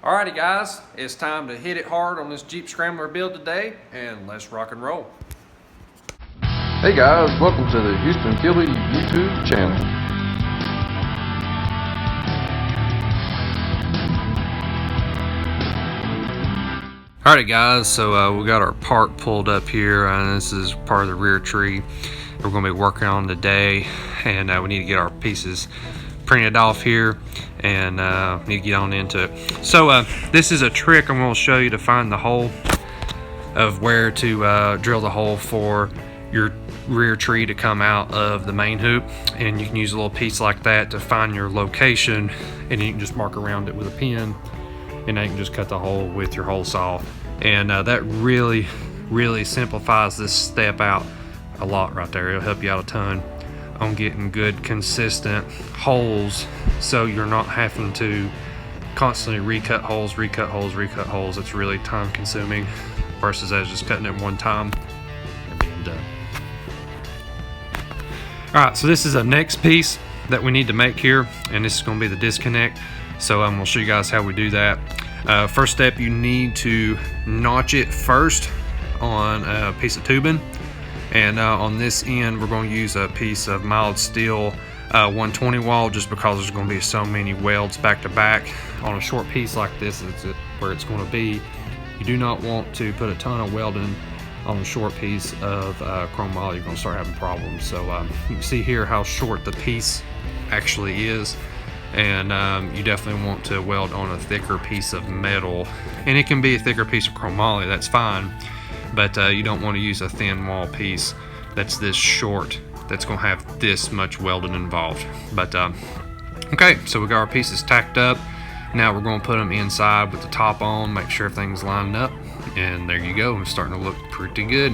Alrighty guys, it's time to hit it hard on this Jeep Scrambler build today, and let's rock and roll. Hey guys, welcome to the Houston Philly YouTube channel. Alrighty guys, so we got our part pulled up here, and this is part of the rear tree we're going to be working on today, and we need to get our pieces printed off here and need to get on into it. So this is a trick I'm going to show you to find the hole of where to drill the hole for your rear tree to come out of the main hoop, and you can use a little piece like that to find your location, and you can just mark around it with a pin, and then you can just cut the hole with your hole saw, and that really simplifies this step out a lot right there. It'll help you out a ton on getting good consistent holes, so you're not having to constantly recut holes. It's really time consuming versus as just cutting it one time and being done. Alright, so this is the next piece that we need to make here, and this is going to be the disconnect. So I'm going to show you guys how we do that. First step, you need to notch it first on a piece of tubing, and on this end we're going to use a piece of mild steel 120 wall, just because there's going to be so many welds back to back on a short piece like this. It's where it's going to be. You do not want to put a ton of welding on a short piece of chrome moly. You're going to start having problems. So you can see here how short the piece actually is, and you definitely want to weld on a thicker piece of metal, and it can be a thicker piece of chrome moly, that's fine, but you don't want to use a thin wall piece that's this short, that's going to have this much welding involved. But okay, so we got our pieces tacked up. Now we're going to put them inside with the top on, make sure everything's lined up, and there you go. It's starting to look pretty good.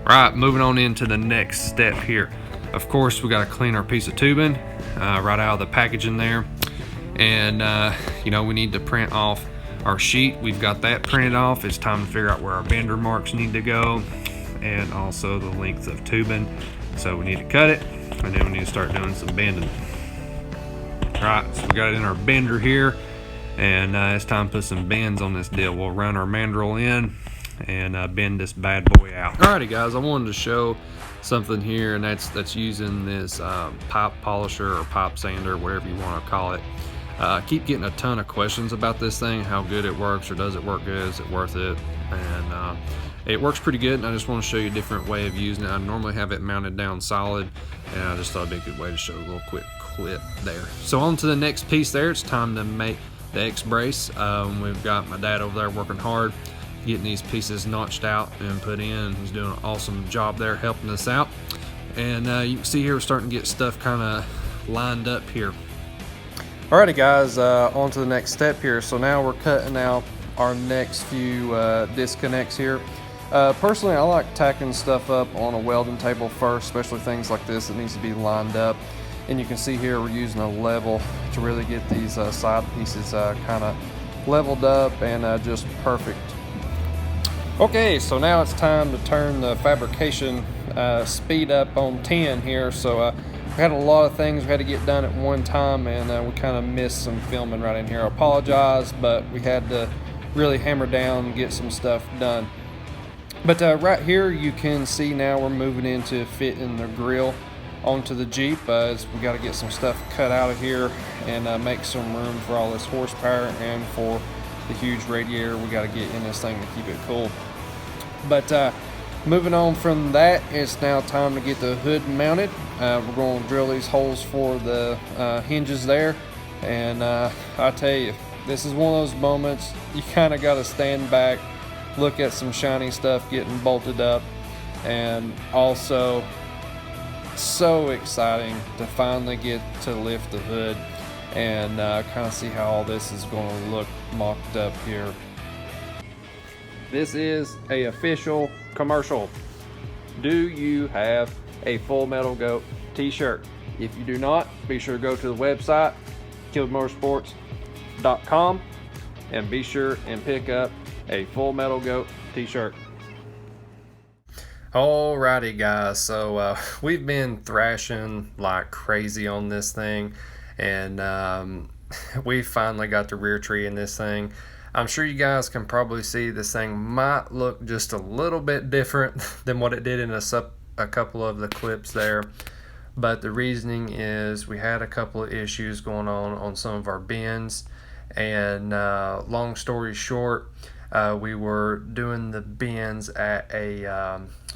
Alright, moving on into the next step here. Of course, we got to clean our piece of tubing right out of the packaging there, and you know, we need to print off our sheet. We've got that printed off. It's time to figure out where our bender marks need to go, and also the length of tubing. So we need to cut it, and then we need to start doing some bending. Right, so we got it in our bender here, and it's time to put some bends on this deal. We'll run our mandrel in and bend this bad boy out. Alrighty guys, I wanted to show something here, and that's using this pipe polisher or pipe sander, whatever you want to call it. I keep getting a ton of questions about this thing, how good it works, or does it work good, is it worth it? And it works pretty good, and I just want to show you a different way of using it. I normally have it mounted down solid, and I just thought it'd be a good way to show a little quick clip there. So on to the next piece there. It's time to make the X-brace. We've got my dad over there working hard, getting these pieces notched out and put in. He's doing an awesome job there helping us out. And you can see here we're starting to get stuff kind of lined up here. Alrighty guys, on to the next step here. So now we're cutting out our next few disconnects here. Personally, I like tacking stuff up on a welding table first, especially things like this that needs to be lined up. And you can see here we're using a level to really get these side pieces kind of leveled up and just perfect. Okay, so now it's time to turn the fabrication speed up on 10 here. So we had a lot of things we had to get done at one time, and we kind of missed some filming right in here. I apologize, but we had to really hammer down and get some stuff done. But right here you can see now we're moving into fitting the grill onto the Jeep. As we got to get some stuff cut out of here and make some room for all this horsepower and for the huge radiator we got to get in this thing to keep it cool. But moving on from that, it's now time to get the hood mounted. We're going to drill these holes for the hinges there, and I tell you, this is one of those moments you kind of got to stand back, look at some shiny stuff getting bolted up, and also so exciting to finally get to lift the hood and kind of see how all this is going to look mocked up here. This is a official commercial. Do you have a Full Metal Goat t-shirt? If you do not, be sure to go to the website killedmotorsports.com and be sure and pick up a Full Metal Goat t-shirt. Alrighty guys, so we've been thrashing like crazy on this thing, and we finally got the rear tree in this thing. I'm sure you guys can probably see this thing might look just a little bit different than what it did in a couple of the clips there. But the reasoning is we had a couple of issues going on some of our bends, and long story short, we were doing the bends at a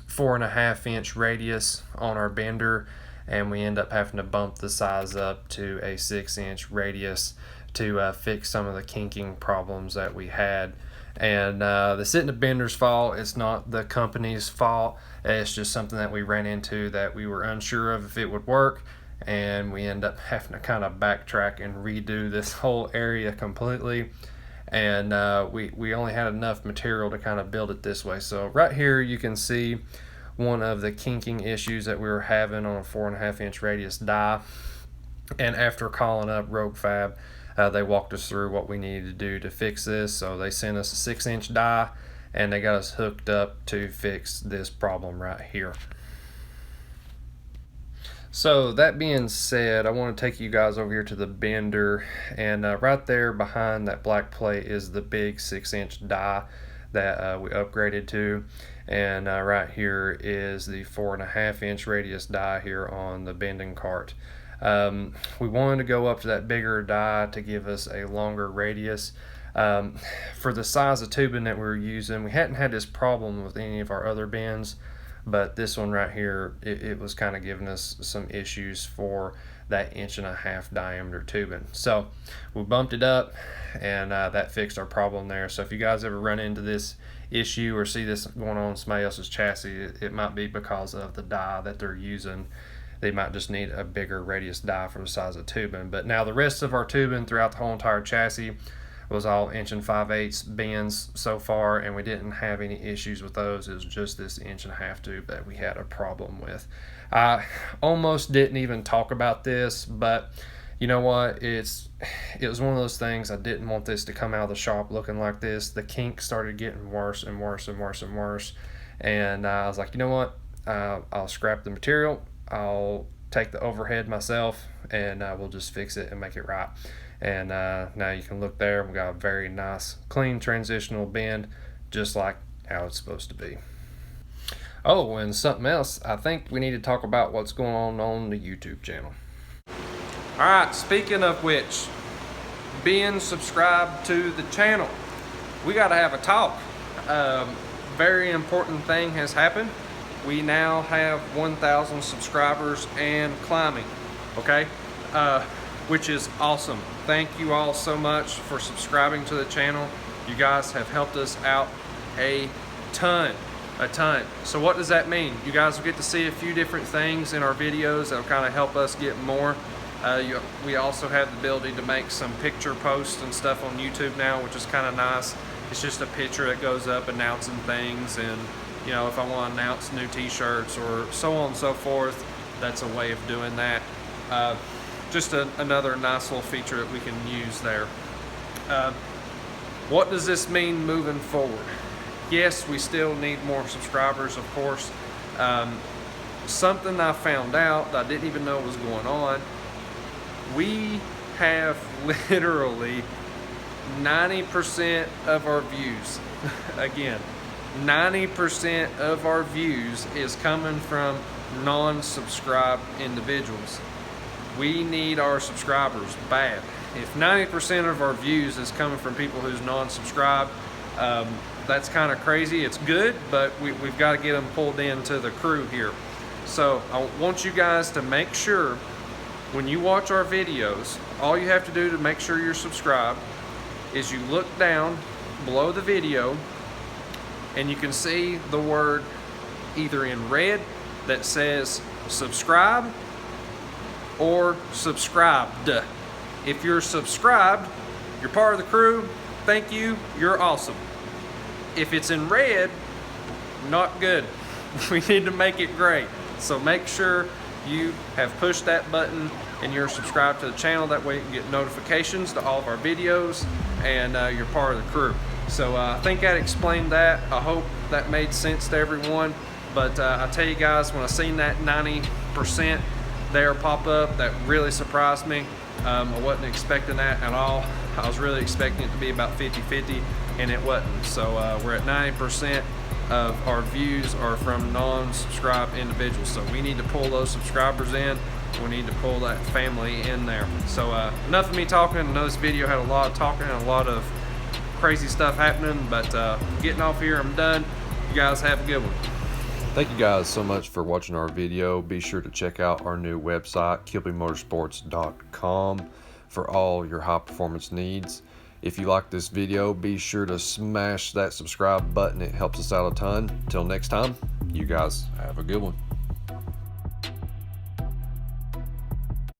4.5 inch radius on our bender, and we end up having to bump the size up to a 6 inch radius to fix some of the kinking problems that we had. And this isn't the bender's fault, it's not the company's fault, it's just something that we ran into that we were unsure of if it would work, and we end up having to kind of backtrack and redo this whole area completely. And we only had enough material to kind of build it this way. So right here you can see one of the kinking issues that we were having on a 4.5 inch radius die, and after calling up Rogue Fab, they walked us through what we needed to do to fix this. So they sent us a 6 inch die, and they got us hooked up to fix this problem right here. So that being said, I want to take you guys over here to the bender, and right there behind that black plate is the big 6 inch die that we upgraded to, and right here is the 4.5 inch radius die here on the bending cart. We wanted to go up to that bigger die to give us a longer radius. For the size of tubing that we were using, we hadn't had this problem with any of our other bends, but this one right here, it was kind of giving us some issues for that 1.5 inch diameter tubing. So we bumped it up, and that fixed our problem there. So if you guys ever run into this issue or see this going on somebody else's chassis, it might be because of the die that they're using. They might just need a bigger radius die for the size of tubing. But now the rest of our tubing throughout the whole entire chassis was all 1 5/8 bends so far, and we didn't have any issues with those. It was just this 1.5 inch tube that we had a problem with. I almost didn't even talk about this, but you know what, it was one of those things. I didn't want this to come out of the shop looking like this. The kink started getting worse and worse and worse and worse, and I was like, you know what, I'll scrap the material, I'll take the overhead myself, and we'll just fix it and make it right. And now you can look there, we got a very nice clean transitional bend, just like how it's supposed to be. Oh, and something else, I think we need to talk about what's going on the YouTube channel. Alright, speaking of which, being subscribed to the channel, we gotta have a talk. Very important thing has happened. We now have 1,000 subscribers and climbing, okay? Which is awesome. Thank you all so much for subscribing to the channel. You guys have helped us out a ton. So what does that mean? You guys will get to see a few different things in our videos that'll kind of help us get more. We also have the ability to make some picture posts and stuff on YouTube now, which is kind of nice. It's just a picture that goes up announcing things, and you know, if I want to announce new t-shirts or so on and so forth, that's a way of doing that. Just another nice little feature that we can use there. What does this mean moving forward? Yes, we still need more subscribers, of course. Something I found out that I didn't even know was going on, we have literally 90% of our views, again, 90% of our views is coming from non-subscribed individuals. We need our subscribers bad. If 90% of our views is coming from people who's non-subscribed, that's kind of crazy. It's good, but we've got to get them pulled into the crew here. So I want you guys to make sure when you watch our videos, all you have to do to make sure you're subscribed is you look down below the video, and you can see the word either in red that says subscribe or subscribed. If you're subscribed, you're part of the crew. Thank you, you're awesome. If it's in red, not good. We need to make it gray. So make sure you have pushed that button and you're subscribed to the channel. That way you can get notifications to all of our videos, and you're part of the crew. So I think that explained that. I hope that made sense to everyone. But I tell you guys, when I seen that 90% there pop up, that really surprised me. I wasn't expecting that at all. I was really expecting it to be about 50-50, and it wasn't. So we're at 90% of our views are from non-subscribed individuals. So we need to pull those subscribers in. We need to pull that family in there. So enough of me talking. I know this video had a lot of talking and a lot of crazy stuff happening, but getting off here, I'm done. You guys have a good one. Thank you guys so much for watching our video. Be sure to check out our new website, kilbymotorsports.com, for all your high performance needs. If you like this video, be sure to smash that subscribe button. It helps us out a ton. Until next time, you guys have a good one.